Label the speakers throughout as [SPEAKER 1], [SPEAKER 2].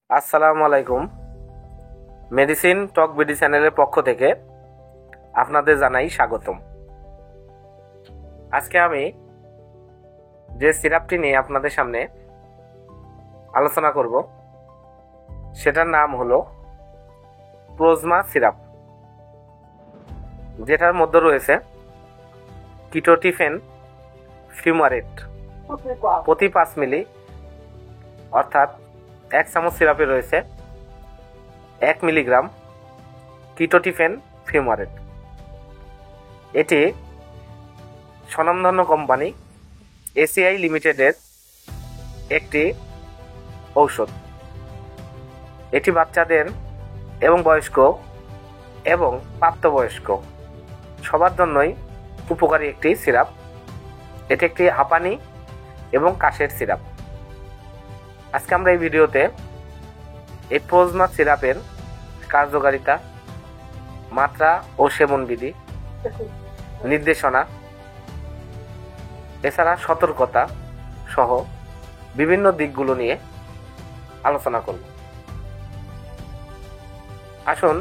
[SPEAKER 1] আসসালামু আলাইকুম। মেডিসিন টক বিডি চ্যানেলের পক্ষ থেকে আপনাদের জানাই স্বাগতম। আজকে আমি যে সিরাপটি নিয়ে আপনাদের সামনে আলোচনা করব সেটার নাম হলো প্রোজমা সিরাপ, যেটার মধ্যে রয়েছে কিটোটিফেন ফিউমারেট প্রতি 5 মিলি, অর্থাৎ 1 চামচ সিরাপে রয়েছে 1 মিলিগ্রাম কিটোটিফেন ফিউমারেট। এটি স্বনামধন্য কোম্পানি এসিআই লিমিটেডের একটি ঔষধ। এটি বাচ্চাদের এবং বয়স্ক এবং প্রাপ্তবয়স্ক সবার জন্যই উপকারী একটি সিরাপ। এটি একটি হাঁপানি এবং কাশের সিরাপ। আজকে আমরা এই ভিডিওতে এই প্রোজমা সিরাপের কার্যকারিতা, মাত্রা ও সেবন বিধি, নির্দেশনা, এছাড়া সতর্কতা সহ বিভিন্ন দিকগুলো নিয়ে আলোচনা করব। আসুন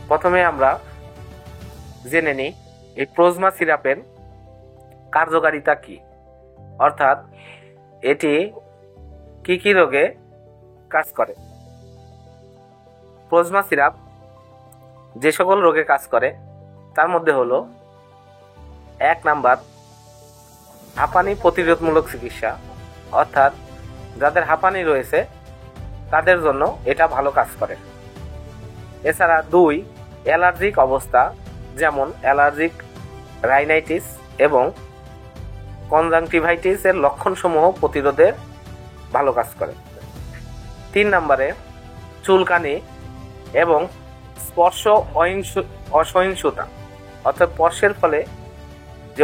[SPEAKER 1] প্রথমে আমরা জেনে নিই এই প্রোজমা সিরাপের কার্যকারিতা কি, অর্থাৎ এটি কি কি রোগে কাজ করে। প্রোজমা সিরাপ যে সকল রোগে কাজ করে তার মধ্যে হলো 1 নাম্বার হাঁপানি প্রতিরোধমূলক চিকিৎসা, অর্থাৎ যাদের হাঁপানি রয়েছে তাদের জন্য এটা ভালো কাজ করে। এছাড়া 2 অ্যালার্জিক অবস্থা, যেমন অ্যালার্জিক রাইনাইটিস এবং কনজাংটিভাইটিস এর লক্ষণসমূহ প্রতিরোধে ভালো কাজ করে। 3 নম্বরে চুলকানি এবং স্পর্শ অসহিষ্ণুতা, অর্থাৎ স্পর্শের ফলে যে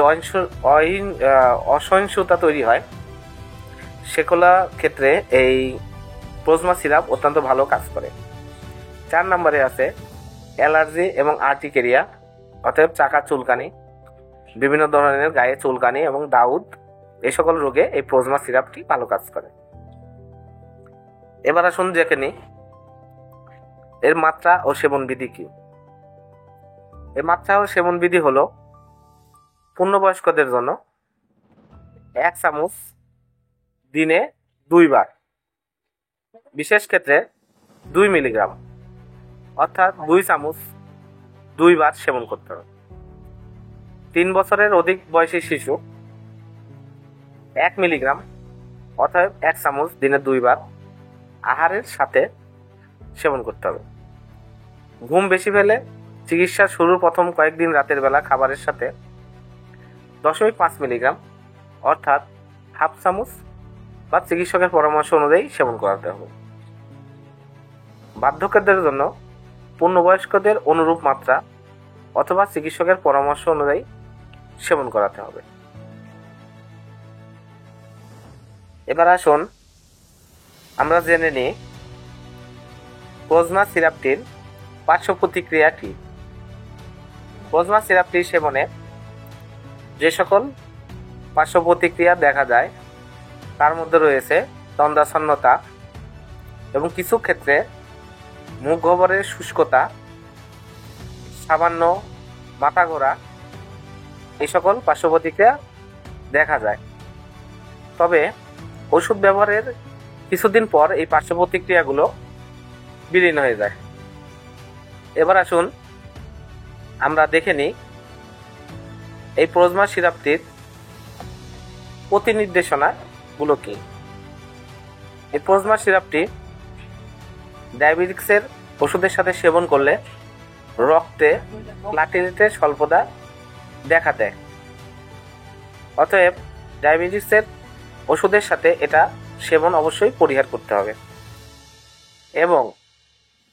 [SPEAKER 1] অসহিষ্ণুতা তৈরি হয় সেগুলা ক্ষেত্রে এই প্রোজমা সিরাপ অত্যন্ত ভালো কাজ করে। 4 নম্বরে আছে অ্যালার্জি এবং আর্টিকেরিয়া, অর্থাৎ চাকা চুলকানি, বিভিন্ন ধরনের গায়ে চুলকানি এবং দাউদ, এই সকল রোগে এই প্রোজমা সিরাপটি ভালো কাজ করে। এবার আসুন দেখে নিই এর মাত্রা ও সেবন বিধি কি। এর মাত্রা ও সেবন বিধি হলো পূর্ণবয়স্কদের জন্য 1 চামচ দিনে 2 বার, বিশেষ ক্ষেত্রে 2 মিলিগ্রাম, অর্থাৎ 2 চামচ 2 বার সেবন করতে হবে। 3 বছরের অধিক বয়সী শিশু 1 মিলিগ্রাম, অর্থাৎ 1 চামচ দিনে 2 বার আহারের সাথে সেবন করতে হবে। ঘুম বেশি পেলে চিকিৎসা শুরুর প্রথম কয়েকদিন রাতের বেলা খাবারের সাথে 0.5 মিলিগ্রাম, অর্থাৎ হাফ চামচ বা চিকিৎসকের পরামর্শ অনুযায়ী সেবন করাতে হবে। বার্ধক্যদের জন্য পূর্ণবয়স্কদের অনুরূপ মাত্রা অথবা চিকিৎসকের পরামর্শ অনুযায়ী সেবন করাতে হবে। এবার আসুন আমরা জেনে নিই প্রোজমা সিরাপটির পার্শ্ব প্রতিক্রিয়া কি। প্রোজমা সিরাপটি সেবনে যে সকল পার্শ্ব প্রতিক্রিয়া দেখা যায় তার মধ্যে রয়েছে তন্দ্রাচ্ছন্নতা এবং কিছু ক্ষেত্রে মুখ গহ্বরের শুষ্কতা, সামান্য মাথা ঘোরা, এই সকল পার্শ্ব প্রতিক্রিয়া দেখা যায়। তবে ওষুধ ব্যবহারের কিছুদিন পর এই পার্শ্ব প্রতিক্রিয়াগুলো বিলীন হয়ে যায়। এবার আসুন আমরা দেখে নিই এই প্রোজমা সিরাপটির প্রতি নির্দেশনাগুলো কি। এই প্রোজমা সিরাপটি ডায়াবেটিক্সের ওষুধের সাথে সেবন করলে রক্তে প্লাটিলেটের স্বল্পতা দেখা দেয়। অতএব ডায়াবেটিক্সের ওষুধের সাথে এটা সেবন অবশ্যই পরিহার করতে হবে। এবং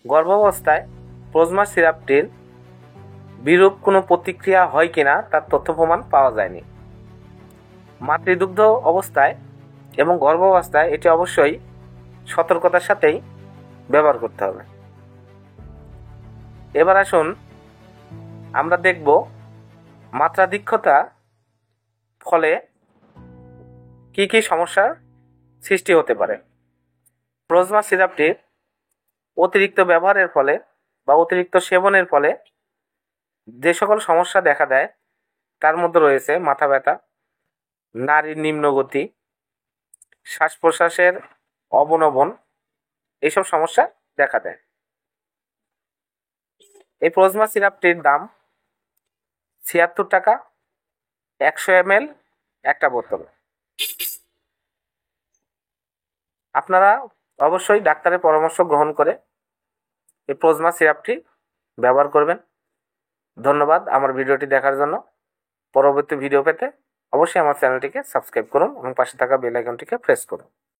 [SPEAKER 1] গর্ভাবস্থায় প্রোজমা সিরাপটির বিরূপ কোনো প্রতিক্রিয়া হয় কিনা তার তথ্য প্রমাণ পাওয়া যায়নি। মাতৃদুগ্ধ অবস্থায় এবং গর্ভাবস্থায় এটি অবশ্যই সতর্কতার সাথেই ব্যবহার করতে হবে। এবার আসুন আমরা দেখব মাত্রাধিক্যতা ফলে কি কি সমস্যার সৃষ্টি হতে পারে। প্রোজমা সিরাপটি অতিরিক্ত ব্যবহারের ফলে বা অতিরিক্ত সেবনের ফলে যে সকল সমস্যা দেখা দেয় তার মধ্যে রয়েছে মাথা ব্যথা, নাড়ির নিম্নগতি, শ্বাস প্রশ্বাসের অবনমন, এইসব সমস্যা দেখা দেয়। এই প্রোজমা সিরাপটির দাম ৭৬ টাকা, ১০০ ml একটা বোতল। আপনারা অবশ্যই ডাক্তারের পরামর্শ গ্রহণ করে এই প্রোজমা সিরাপটি ব্যবহার করবেন। ধন্যবাদ আমার ভিডিওটি দেখার জন্য। পরবর্তী ভিডিও পেতে অবশ্যই আমার চ্যানেলটিকে সাবস্ক্রাইব করুন এবং পাশে থাকা বেল আইকনটিকে প্রেস করুন।